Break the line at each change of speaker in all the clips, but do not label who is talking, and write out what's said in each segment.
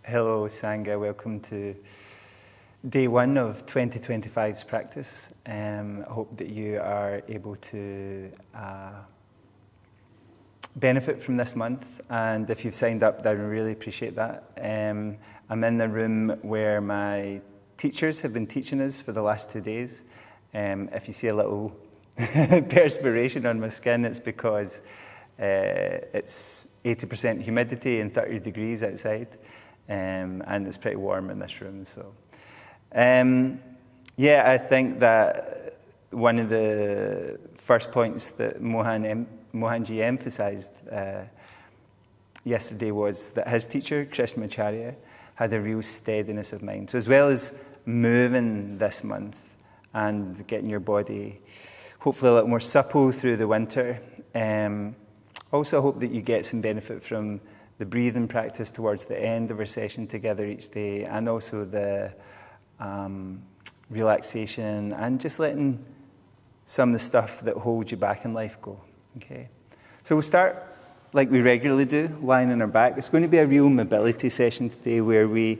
Hello, Sangha. Welcome to day one of 2025's practice. I hope that you are able to benefit from this month. And if you've signed up, I really appreciate that. I'm in the room where my teachers have been teaching us for the last 2 days. If you see a little perspiration on my skin, it's because it's 80% humidity and 30 degrees outside. And it's pretty warm in this room. So, I think that one of the first points that Mohanji emphasized yesterday was that his teacher, Krishnamacharya, had a real steadiness of mind. So as well as moving this month and getting your body hopefully a little more supple through the winter, also hope that you get some benefit from the breathing practice towards the end of our session together each day, and also the relaxation and just letting some of the stuff that holds you back in life go. Okay, so we'll start like we regularly do, lying on our back. It's going to be a real mobility session today where we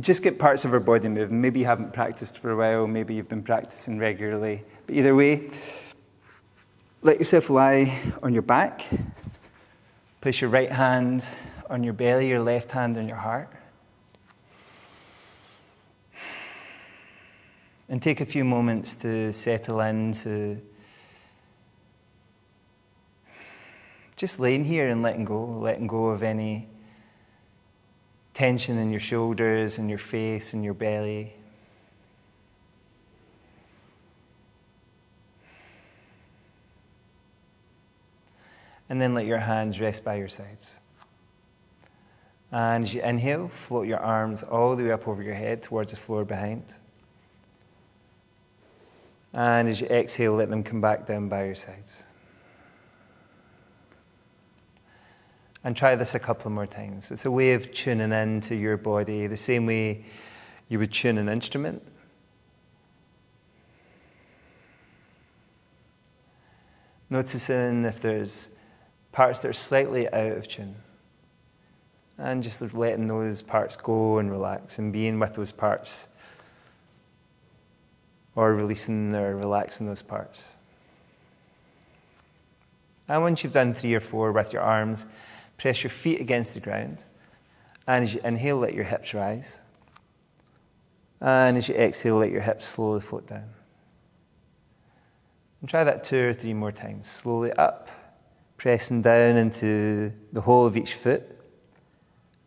just get parts of our body moving. Maybe you haven't practiced for a while, maybe you've been practicing regularly, but either way, let yourself lie on your back. Place your right hand on your belly, your left hand on your heart. And take a few moments to settle into just laying here and letting go of any tension in your shoulders and your face and your belly. And then let your hands rest by your sides. And as you inhale, float your arms all the way up over your head towards the floor behind. And as you exhale, let them come back down by your sides. And try this a couple more times. It's a way of tuning into your body, the same way you would tune an instrument. Noticing if there's parts that are slightly out of tune. And just letting those parts go and relax and being with those parts. Or releasing or relaxing those parts. And once you've done 3 or 4 with your arms, press your feet against the ground. And as you inhale, let your hips rise. And as you exhale, let your hips slowly float down. And try that 2 or 3 more times. Slowly up, pressing down into the whole of each foot.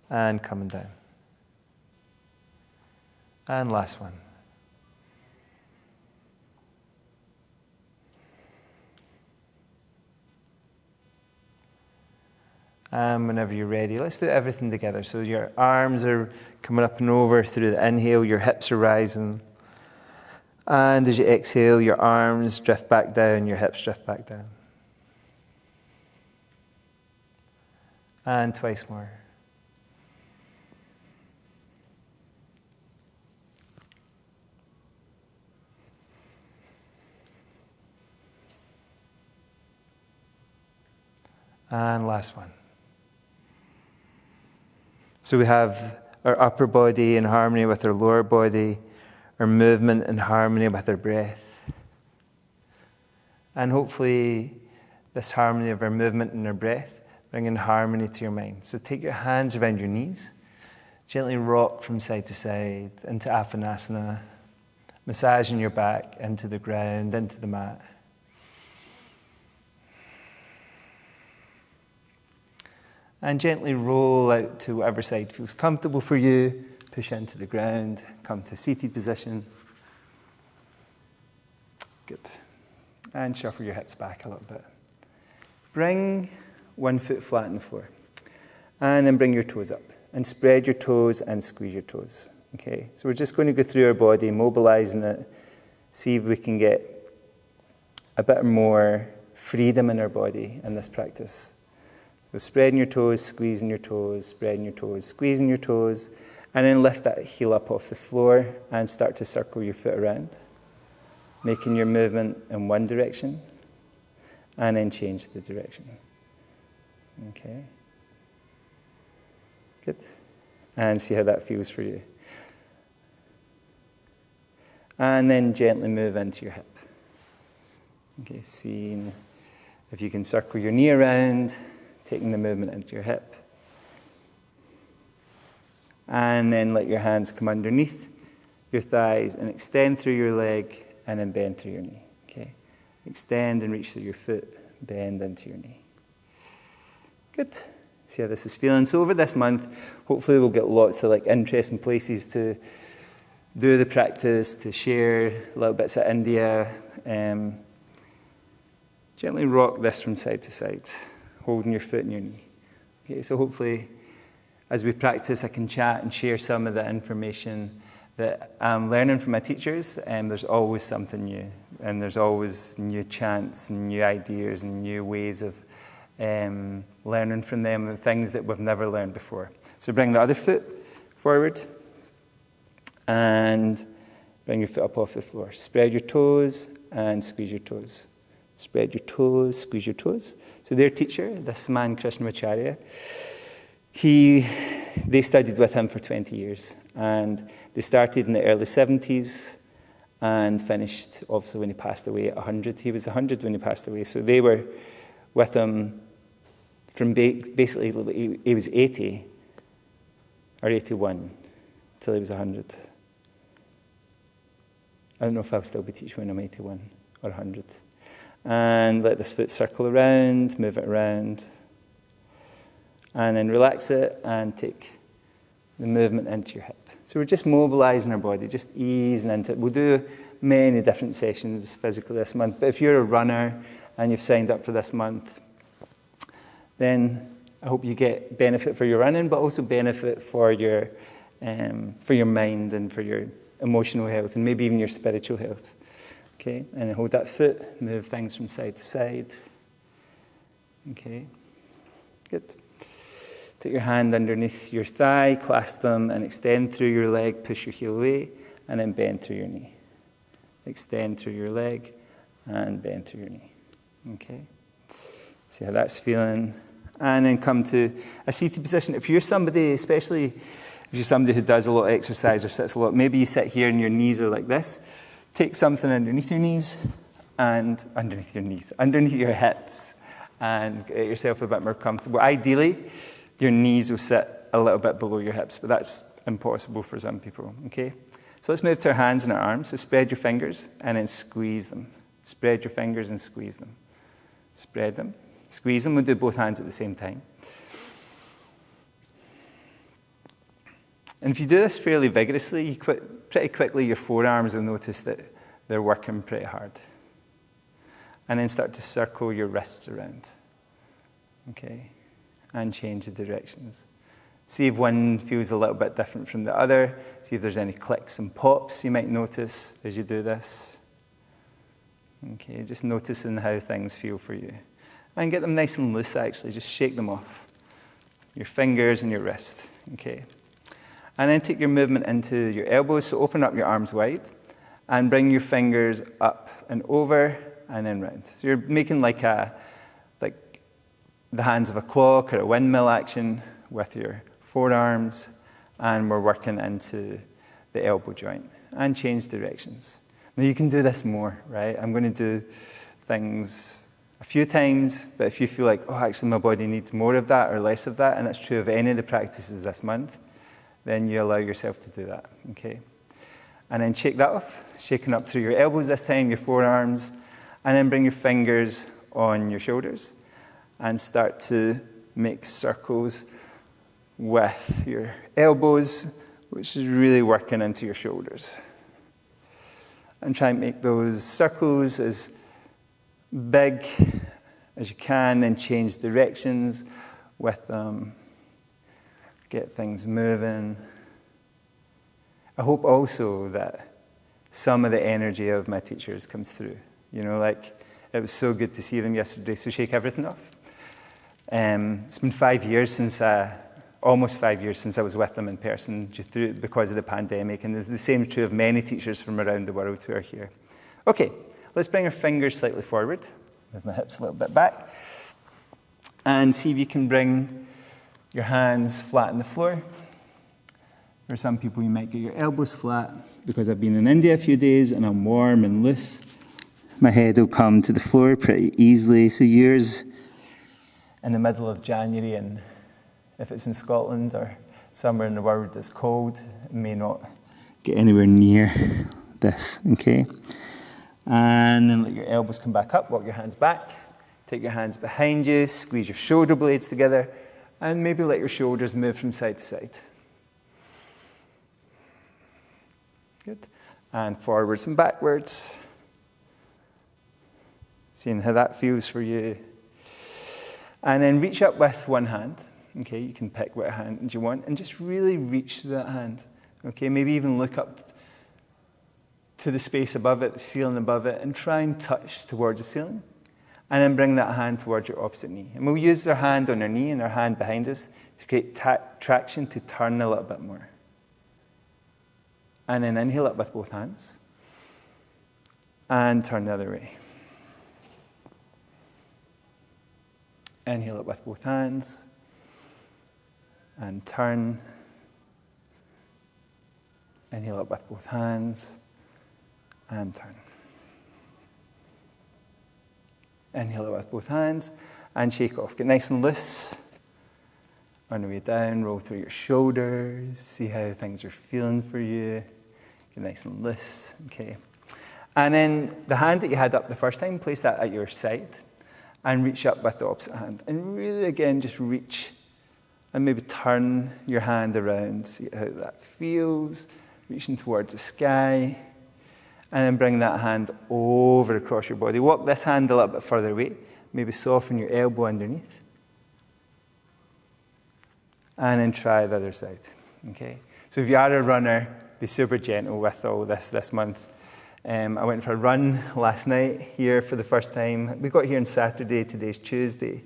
And coming down. And last one. And whenever you're ready, let's do everything together. So your arms are coming up and over through the inhale, your hips are rising. And as you exhale, your arms drift back down, your hips drift back down. And twice more. And last one. So we have our upper body in harmony with our lower body, our movement in harmony with our breath. And hopefully this harmony of our movement and our breath bring in harmony to your mind. So take your hands around your knees, gently rock from side to side into Apanasana, massaging your back into the ground, into the mat. And gently roll out to whatever side feels comfortable for you. Push into the ground, come to seated position. Good. And shuffle your hips back a little bit. Bring one foot flat on the floor. And then bring your toes up. And spread your toes and squeeze your toes. Okay, so we're just going to go through our body, mobilizing it. See if we can get a bit more freedom in our body in this practice. So spreading your toes, squeezing your toes, spreading your toes, squeezing your toes, and then lift that heel up off the floor and start to circle your foot around, making your movement in one direction, and then change the direction. Okay. Good. And see how that feels for you. And then gently move into your hip. Okay, seeing if you can circle your knee around, taking the movement into your hip. And then let your hands come underneath your thighs and extend through your leg and then bend through your knee. Okay, extend and reach through your foot, bend into your knee. Good. See how this is feeling. So over this month, hopefully we'll get lots of interesting places to do the practice, to share little bits of India. Gently rock this from side to side, holding your foot and your knee. Okay, so hopefully as we practice, I can chat and share some of the information that I'm learning from my teachers. And there's always something new, and there's always new chants and new ideas and new ways of learning from them, and things that we've never learned before. So bring the other foot forward and bring your foot up off the floor. Spread your toes and squeeze your toes. Spread your toes, squeeze your toes. So their teacher, this man Krishnamacharya, they studied with him for 20 years. And they started in the early 70s and finished, obviously, when he passed away at 100. He was 100 when he passed away. So they were with him from basically, he was 80 or 81 till he was 100. I don't know if I'll still be teaching when I'm 81 or 100. And let this foot circle around, move it around. And then relax it and take the movement into your hip. So we're just mobilizing our body, just easing into it. We'll do many different sessions physically this month. But if you're a runner and you've signed up for this month, then I hope you get benefit for your running, but also benefit for your mind and for your emotional health, and maybe even your spiritual health. Okay, and then hold that foot, move things from side to side. Okay, good. Take your hand underneath your thigh, clasp them, and extend through your leg, push your heel away, and then bend through your knee. Extend through your leg, and bend through your knee. Okay, see how that's feeling. And then come to a seated position. If you're somebody, especially if you're somebody who does a lot of exercise or sits a lot, maybe you sit here and your knees are like this. Take something underneath your knees and underneath your hips, and get yourself a bit more comfortable. Ideally, your knees will sit a little bit below your hips, but that's impossible for some people, okay? So let's move to our hands and our arms. So spread your fingers and then squeeze them. Spread your fingers and squeeze them. Spread them, squeeze them. We'll do both hands at the same time. And if you do this fairly vigorously, pretty quickly your forearms will notice that they're working pretty hard. And then start to circle your wrists around. Okay? And change the directions. See if one feels a little bit different from the other. See if there's any clicks and pops you might notice as you do this. Okay, just noticing how things feel for you. And get them nice and loose, actually. Just shake them off. Your fingers and your wrist. Okay. And then take your movement into your elbows. So open up your arms wide. And bring your fingers up and over and then round. So you're making like the hands of a clock or a windmill action with your forearms, and we're working into the elbow joint, and change directions. Now you can do this more, right? I'm going to do things a few times, but if you feel like, oh, actually my body needs more of that or less of that, and that's true of any of the practices this month, then you allow yourself to do that, okay? And then shake that off, shaking up through your elbows this time, your forearms, and then bring your fingers on your shoulders and start to make circles with your elbows, which is really working into your shoulders. And try and make those circles as big as you can, and change directions with them. Get things moving. I hope also that some of the energy of my teachers comes through. You know, like, it was so good to see them yesterday, so shake everything off. It's been 5 years since, almost 5 years since I was with them in person because of the pandemic, and the same is true of many teachers from around the world who are here. Okay, let's bring our fingers slightly forward, move my hips a little bit back, and see if you can bring your hands flat on the floor. For some people, you might get your elbows flat. Because I've been in India a few days and I'm warm and loose, my head will come to the floor pretty easily. So yours in the middle of January, and if it's in Scotland or somewhere in the world that's cold, it may not get anywhere near this, okay? And then let your elbows come back up, walk your hands back, take your hands behind you, squeeze your shoulder blades together, and maybe let your shoulders move from side to side. Good. And forwards and backwards. Seeing how that feels for you. And then reach up with one hand. Okay, you can pick what hand you want and just really reach to that hand. Okay, maybe even look up to the space above it, the ceiling above it, and try and touch towards the ceiling. And then bring that hand towards your opposite knee. And we'll use our hand on our knee and our hand behind us to create traction to turn a little bit more. And then inhale up with both hands. And turn the other way. Inhale up with both hands. And turn. Inhale up with both hands. And turn. Inhale up with both hands. And shake off. Get nice and loose. On the way down, roll through your shoulders. See how things are feeling for you. Get nice and loose. Okay. And then the hand that you had up the first time, place that at your side. And reach up with the opposite hand. And really, again, just reach. And maybe turn your hand around. See how that feels. Reaching towards the sky. And then bring that hand over across your body. Walk this hand a little bit further away. Maybe soften your elbow underneath. And then try the other side. Okay? So if you are a runner, be super gentle with all this month. I went for a run last night here for the first time. We got here on Saturday, today's Tuesday.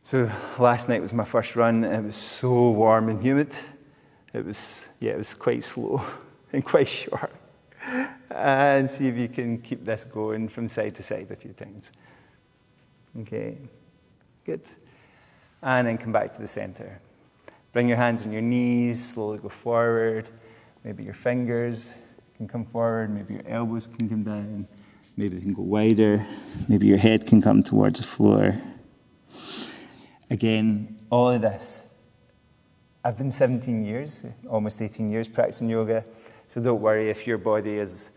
So last night was my first run. It was so warm and humid. It was quite slow and quite short. And see if you can keep this going from side to side a few times. Okay, good. And then come back to the center. Bring your hands on your knees, slowly go forward. Maybe your fingers can come forward, maybe your elbows can come down, maybe they can go wider, maybe your head can come towards the floor. Again, all of this. I've been 17 years, almost 18 years practicing yoga, so don't worry if your body is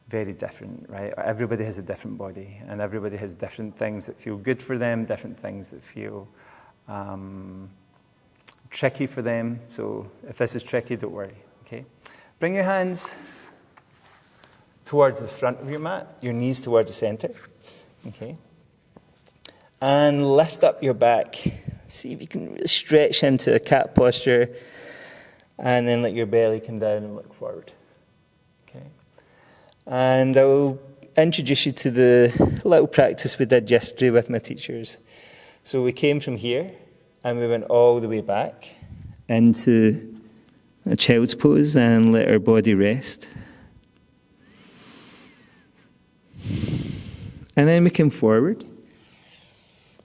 very different, right? Everybody has a different body, and everybody has different things that feel good for them, different things that feel tricky for them. So if this is tricky, don't worry, okay? Bring your hands towards the front of your mat, your knees towards the center, okay? And lift up your back. See if you can really stretch into a cat posture, and then let your belly come down and look forward, okay? And I will introduce you to the little practice we did yesterday with my teachers. So we came from here, and we went all the way back into a child's pose and let our body rest. And then we came forward.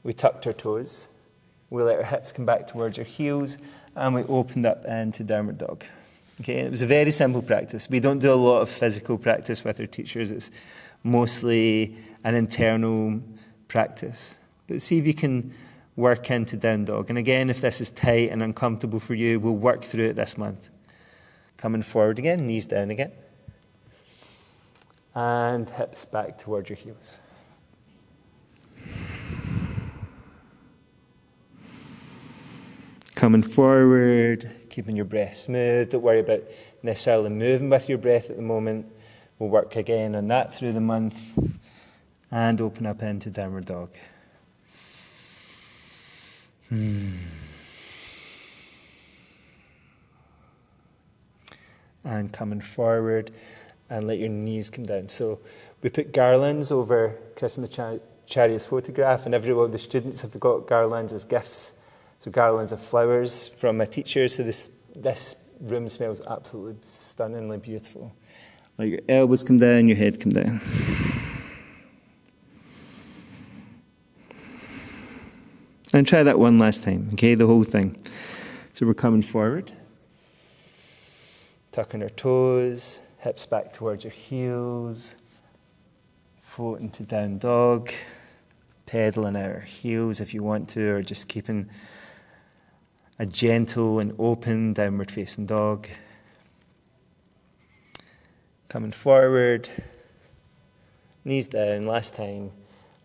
We tucked our toes. We let our hips come back towards our heels, and we opened up into downward dog. Okay, it was a very simple practice. We don't do a lot of physical practice with our teachers. It's mostly an internal practice. But see if you can work into down dog. And again, if this is tight and uncomfortable for you, we'll work through it this month. Coming forward again, knees down again. And hips back towards your heels. Coming forward, keeping your breath smooth. Don't worry about necessarily moving with your breath at the moment. We'll work again on that through the month. And open up into downward dog. And coming forward, and let your knees come down. So we put garlands over Krishnamacharya's photograph, and every one of the students have got garlands as gifts. So garlands of flowers from my teachers. So this room smells absolutely stunningly beautiful. Let your elbows come down, your head come down. And try that one last time, okay, the whole thing. So we're coming forward, tucking our toes, hips back towards your heels, floating to down dog, pedaling our heels if you want to, or just keeping a gentle and open downward facing dog. Coming forward, knees down, last time.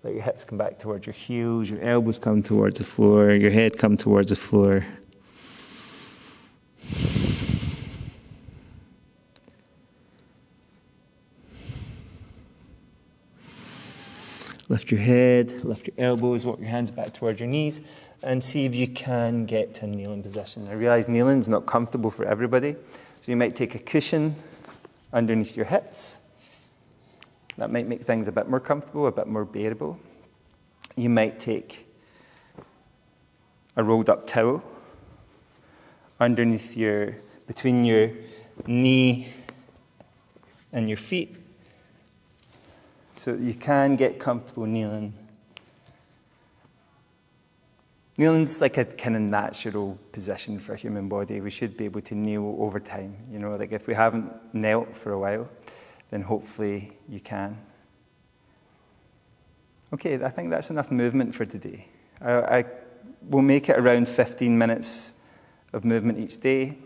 Let your hips come back towards your heels, your elbows come towards the floor, your head come towards the floor. Lift your head, lift your elbows, walk your hands back towards your knees, and see if you can get to a kneeling position. I realise kneeling is not comfortable for everybody, so you might take a cushion underneath your hips. That might make things a bit more comfortable, a bit more bearable. You might take a rolled up towel underneath between your knee and your feet, so that you can get comfortable kneeling. Kneeling's like a kind of natural position for a human body. We should be able to kneel over time. You know, like if we haven't knelt for a while, then hopefully you can. Okay, I think that's enough movement for today. I will make it around 15 minutes of movement each day.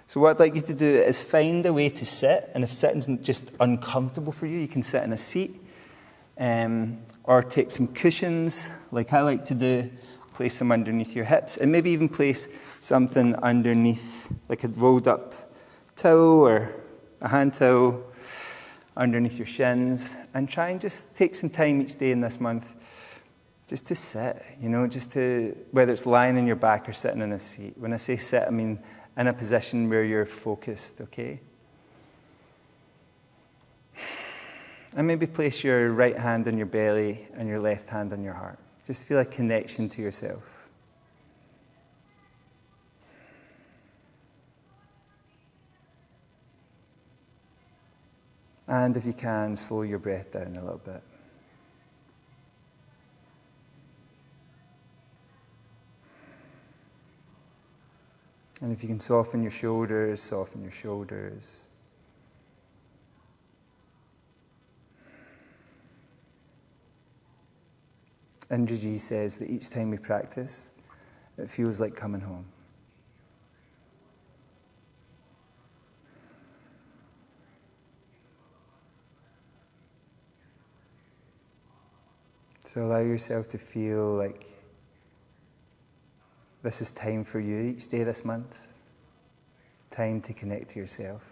So what I'd like you to do is find a way to sit, and if sitting's just uncomfortable for you, you can sit in a seat, or take some cushions, like I like to do, place them underneath your hips, and maybe even place something underneath, like a rolled up towel or a hand towel underneath your shins, and try and just take some time each day in this month just to sit, you know, just to, whether it's lying on your back or sitting in a seat. When I say sit, I mean in a position where you're focused, okay? And maybe place your right hand on your belly and your left hand on your heart. Just feel a connection to yourself. And if you can, slow your breath down a little bit. And if you can soften your shoulders, soften your shoulders. Indra says that each time we practice, it feels like coming home. So allow yourself to feel like this is time for you each day this month. Time to connect to yourself.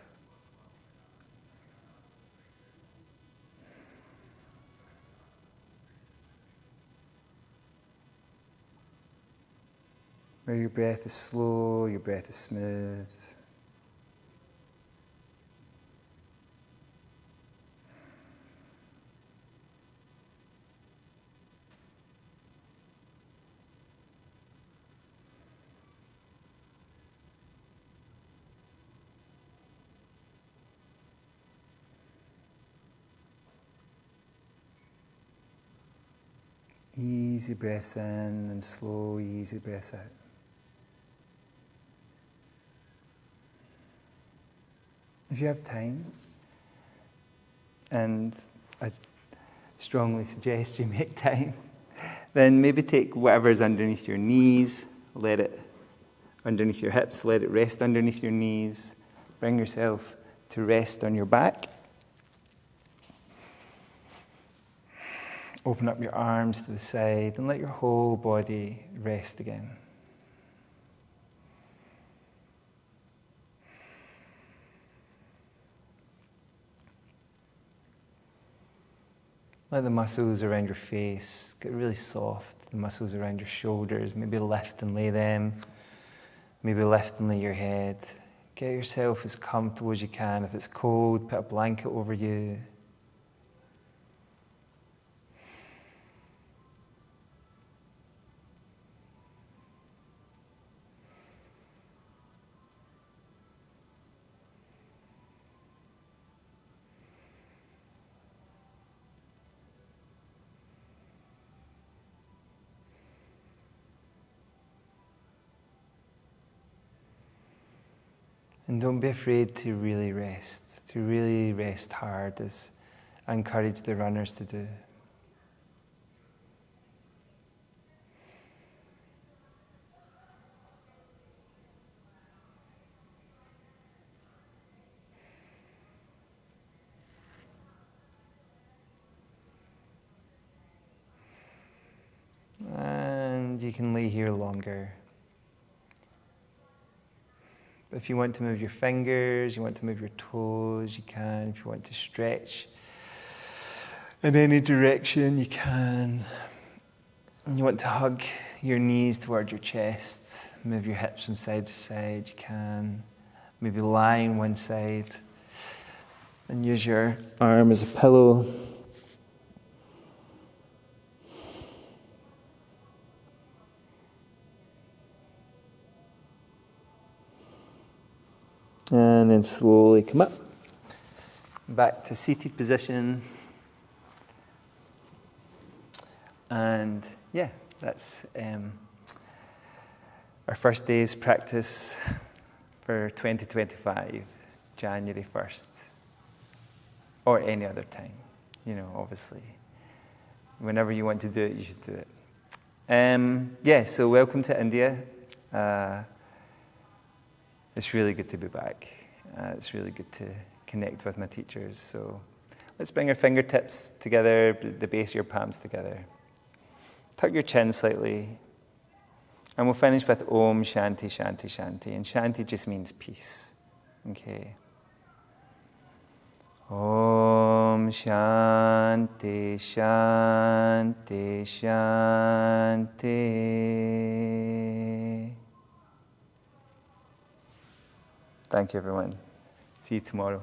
Where your breath is slow, your breath is smooth. Easy breaths in and slow, easy breaths out. If you have time, and I strongly suggest you make time, then maybe take whatever's underneath your knees, let it underneath your hips, let it rest underneath your knees. Bring yourself to rest on your back. Open up your arms to the side and let your whole body rest again. Let the muscles around your face get really soft. The muscles around your shoulders, maybe lift and lay them. Maybe lift and lay your head. Get yourself as comfortable as you can. If it's cold, put a blanket over you. And don't be afraid to really rest hard, as I encourage the runners to do. And you can lay here longer. If you want to move your fingers, you want to move your toes, you can. If you want to stretch in any direction, you can. And you want to hug your knees towards your chest, move your hips from side to side, you can. Maybe lie on one side and use your arm as a pillow. And then slowly come up, back to seated position. And yeah, that's our first day's practice for 2025, January 1st, or any other time, obviously. Whenever you want to do it, you should do it. So welcome to India. It's really good to be back. It's really good to connect with my teachers. So let's bring our fingertips together, the base of your palms together. Tuck your chin slightly. And we'll finish with Om Shanti Shanti Shanti. And Shanti just means peace. Okay. Om Shanti Shanti Shanti. Thank you, everyone. See you tomorrow.